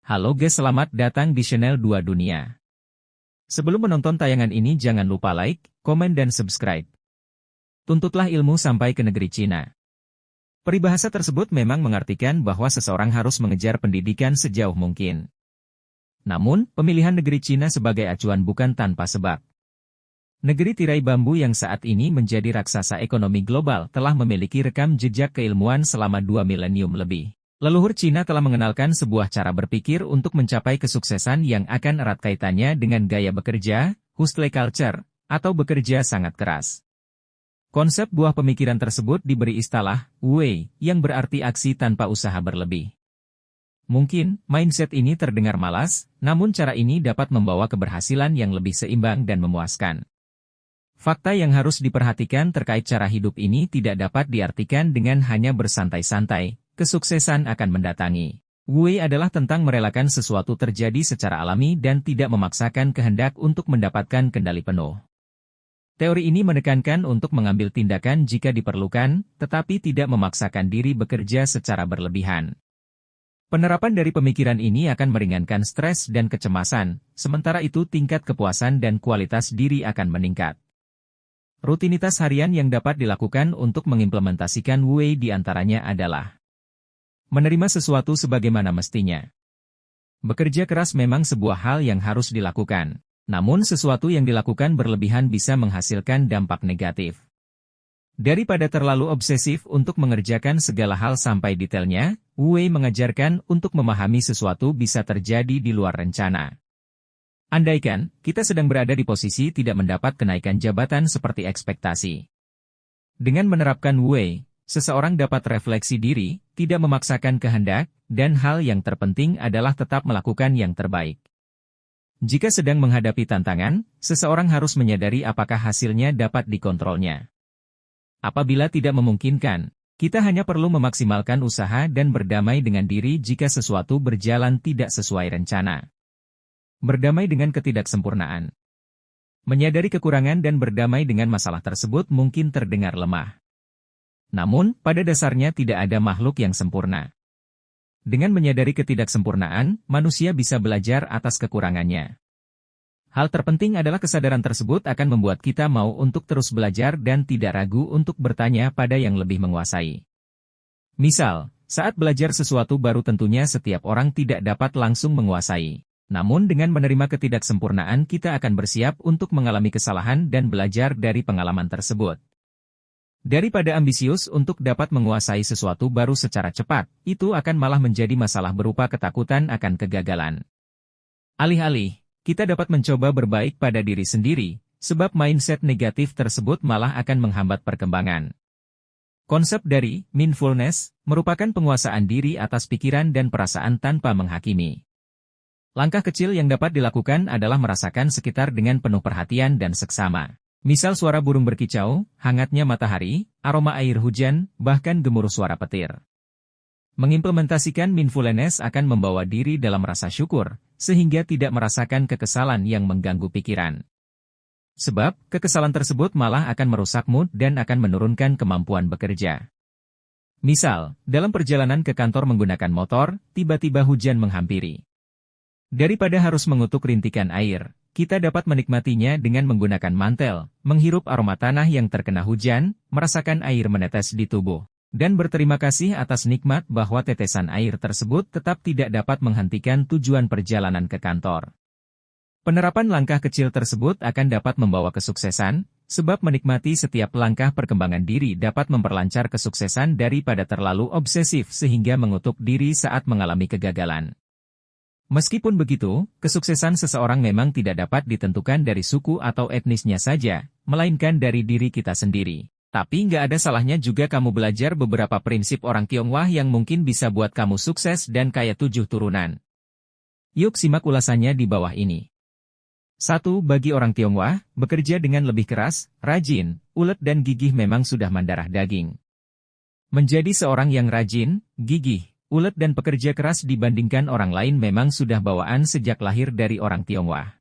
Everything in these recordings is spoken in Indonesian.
Halo guys, selamat datang di channel 2 Dunia. Sebelum menonton tayangan ini jangan lupa like, komen dan subscribe. Tuntutlah ilmu sampai ke negeri Cina. Peribahasa tersebut memang mengartikan bahwa seseorang harus mengejar pendidikan sejauh mungkin. Namun, pemilihan negeri Cina sebagai acuan bukan tanpa sebab. Negeri tirai bambu yang saat ini menjadi raksasa ekonomi global telah memiliki rekam jejak keilmuan selama 2 milenium lebih. Leluhur Cina telah mengenalkan sebuah cara berpikir untuk mencapai kesuksesan yang akan erat kaitannya dengan gaya bekerja, hustle culture, atau bekerja sangat keras. Konsep buah pemikiran tersebut diberi istilah Wei, yang berarti aksi tanpa usaha berlebih. Mungkin, mindset ini terdengar malas, namun cara ini dapat membawa keberhasilan yang lebih seimbang dan memuaskan. Fakta yang harus diperhatikan terkait cara hidup ini tidak dapat diartikan dengan hanya bersantai-santai. Kesuksesan akan mendatangi. Wei adalah tentang merelakan sesuatu terjadi secara alami dan tidak memaksakan kehendak untuk mendapatkan kendali penuh. Teori ini menekankan untuk mengambil tindakan jika diperlukan, tetapi tidak memaksakan diri bekerja secara berlebihan. Penerapan dari pemikiran ini akan meringankan stres dan kecemasan, sementara itu tingkat kepuasan dan kualitas diri akan meningkat. Rutinitas harian yang dapat dilakukan untuk mengimplementasikan Wei diantaranya adalah menerima sesuatu sebagaimana mestinya. Bekerja keras memang sebuah hal yang harus dilakukan. Namun sesuatu yang dilakukan berlebihan bisa menghasilkan dampak negatif. Daripada terlalu obsesif untuk mengerjakan segala hal sampai detailnya, Wei mengajarkan untuk memahami sesuatu bisa terjadi di luar rencana. Andaikan, kita sedang berada di posisi tidak mendapat kenaikan jabatan seperti ekspektasi. Dengan menerapkan Wei, seseorang dapat refleksi diri, tidak memaksakan kehendak, dan hal yang terpenting adalah tetap melakukan yang terbaik. Jika sedang menghadapi tantangan, seseorang harus menyadari apakah hasilnya dapat dikontrolnya. Apabila tidak memungkinkan, kita hanya perlu memaksimalkan usaha dan berdamai dengan diri jika sesuatu berjalan tidak sesuai rencana. Berdamai dengan ketidaksempurnaan. Menyadari kekurangan dan berdamai dengan masalah tersebut mungkin terdengar lemah. Namun, pada dasarnya tidak ada makhluk yang sempurna. Dengan menyadari ketidaksempurnaan, manusia bisa belajar atas kekurangannya. Hal terpenting adalah kesadaran tersebut akan membuat kita mau untuk terus belajar dan tidak ragu untuk bertanya pada yang lebih menguasai. Misal, saat belajar sesuatu baru tentunya setiap orang tidak dapat langsung menguasai. Namun dengan menerima ketidaksempurnaan kita akan bersiap untuk mengalami kesalahan dan belajar dari pengalaman tersebut. Daripada ambisius untuk dapat menguasai sesuatu baru secara cepat, itu akan malah menjadi masalah berupa ketakutan akan kegagalan. Alih-alih, kita dapat mencoba berbaik pada diri sendiri, sebab mindset negatif tersebut malah akan menghambat perkembangan. Konsep dari mindfulness merupakan penguasaan diri atas pikiran dan perasaan tanpa menghakimi. Langkah kecil yang dapat dilakukan adalah merasakan sekitar dengan penuh perhatian dan seksama. Misal suara burung berkicau, hangatnya matahari, aroma air hujan, bahkan gemuruh suara petir. Mengimplementasikan mindfulness akan membawa diri dalam rasa syukur, sehingga tidak merasakan kekesalan yang mengganggu pikiran. Sebab, kekesalan tersebut malah akan merusak mood dan akan menurunkan kemampuan bekerja. Misal, dalam perjalanan ke kantor menggunakan motor, tiba-tiba hujan menghampiri. Daripada harus mengutuk rintikan air, kita dapat menikmatinya dengan menggunakan mantel, menghirup aroma tanah yang terkena hujan, merasakan air menetes di tubuh, dan berterima kasih atas nikmat bahwa tetesan air tersebut tetap tidak dapat menghentikan tujuan perjalanan ke kantor. Penerapan langkah kecil tersebut akan dapat membawa kesuksesan, sebab menikmati setiap langkah perkembangan diri dapat memperlancar kesuksesan daripada terlalu obsesif sehingga mengutuk diri saat mengalami kegagalan. Meskipun begitu, kesuksesan seseorang memang tidak dapat ditentukan dari suku atau etnisnya saja, melainkan dari diri kita sendiri. Tapi nggak ada salahnya juga kamu belajar beberapa prinsip orang Tionghoa yang mungkin bisa buat kamu sukses dan kaya 7 turunan. Yuk simak ulasannya di bawah ini. 1. Bagi orang Tionghoa, bekerja dengan lebih keras, rajin, ulet dan gigih memang sudah mendarah daging. Menjadi seorang yang rajin, gigih, ulet dan pekerja keras dibandingkan orang lain memang sudah bawaan sejak lahir dari orang Tionghoa.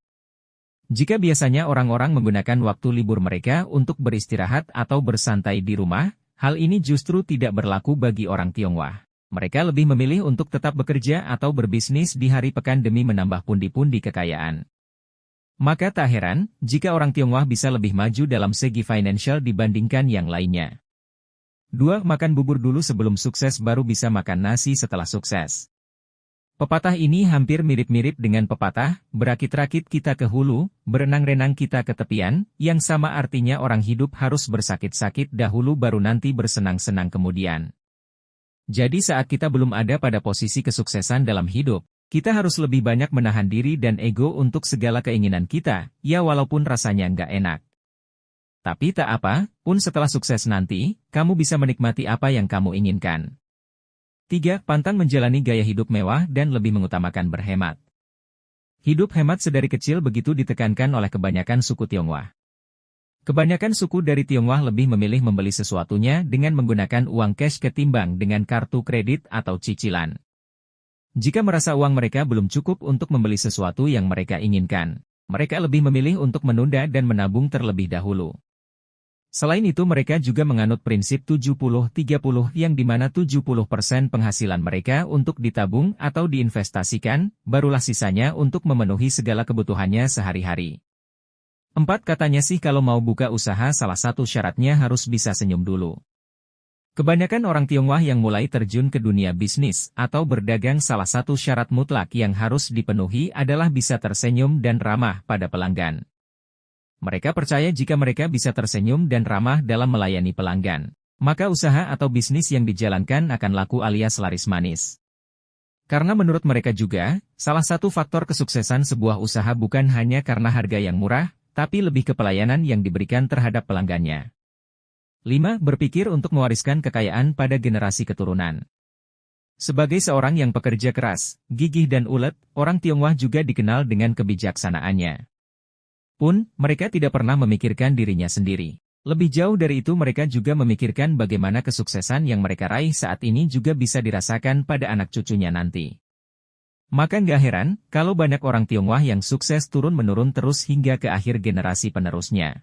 Jika biasanya orang-orang menggunakan waktu libur mereka untuk beristirahat atau bersantai di rumah, hal ini justru tidak berlaku bagi orang Tionghoa. Mereka lebih memilih untuk tetap bekerja atau berbisnis di hari pekan demi menambah pundi-pundi kekayaan. Maka tak heran, jika orang Tionghoa bisa lebih maju dalam segi financial dibandingkan yang lainnya. 2. Makan bubur dulu sebelum sukses baru bisa makan nasi setelah sukses. Pepatah ini hampir mirip-mirip dengan pepatah, berakit-rakit kita ke hulu, berenang-renang kita ke tepian, yang sama artinya orang hidup harus bersakit-sakit dahulu baru nanti bersenang-senang kemudian. Jadi saat kita belum ada pada posisi kesuksesan dalam hidup, kita harus lebih banyak menahan diri dan ego untuk segala keinginan kita, ya walaupun rasanya nggak enak. Tapi tak apa, pun setelah sukses nanti, kamu bisa menikmati apa yang kamu inginkan. 3. Pantang menjalani gaya hidup mewah dan lebih mengutamakan berhemat. Hidup hemat sedari kecil begitu ditekankan oleh kebanyakan suku Tionghoa. Kebanyakan suku dari Tionghoa lebih memilih membeli sesuatunya dengan menggunakan uang cash ketimbang dengan kartu kredit atau cicilan. Jika merasa uang mereka belum cukup untuk membeli sesuatu yang mereka inginkan, mereka lebih memilih untuk menunda dan menabung terlebih dahulu. Selain itu mereka juga menganut prinsip 70-30 yang dimana 70% penghasilan mereka untuk ditabung atau diinvestasikan, barulah sisanya untuk memenuhi segala kebutuhannya sehari-hari. 4. Katanya sih kalau mau buka usaha salah satu syaratnya harus bisa senyum dulu. Kebanyakan orang Tionghoa yang mulai terjun ke dunia bisnis atau berdagang salah satu syarat mutlak yang harus dipenuhi adalah bisa tersenyum dan ramah pada pelanggan. Mereka percaya jika mereka bisa tersenyum dan ramah dalam melayani pelanggan, maka usaha atau bisnis yang dijalankan akan laku alias laris manis. Karena menurut mereka juga, salah satu faktor kesuksesan sebuah usaha bukan hanya karena harga yang murah, tapi lebih ke pelayanan yang diberikan terhadap pelanggannya. 5. Berpikir untuk mewariskan kekayaan pada generasi keturunan. Sebagai seorang yang pekerja keras, gigih dan ulet, orang Tionghoa juga dikenal dengan kebijaksanaannya. Pun, mereka tidak pernah memikirkan dirinya sendiri. Lebih jauh dari itu mereka juga memikirkan bagaimana kesuksesan yang mereka raih saat ini juga bisa dirasakan pada anak cucunya nanti. Maka nggak heran, kalau banyak orang Tionghoa yang sukses turun-menurun terus hingga ke akhir generasi penerusnya.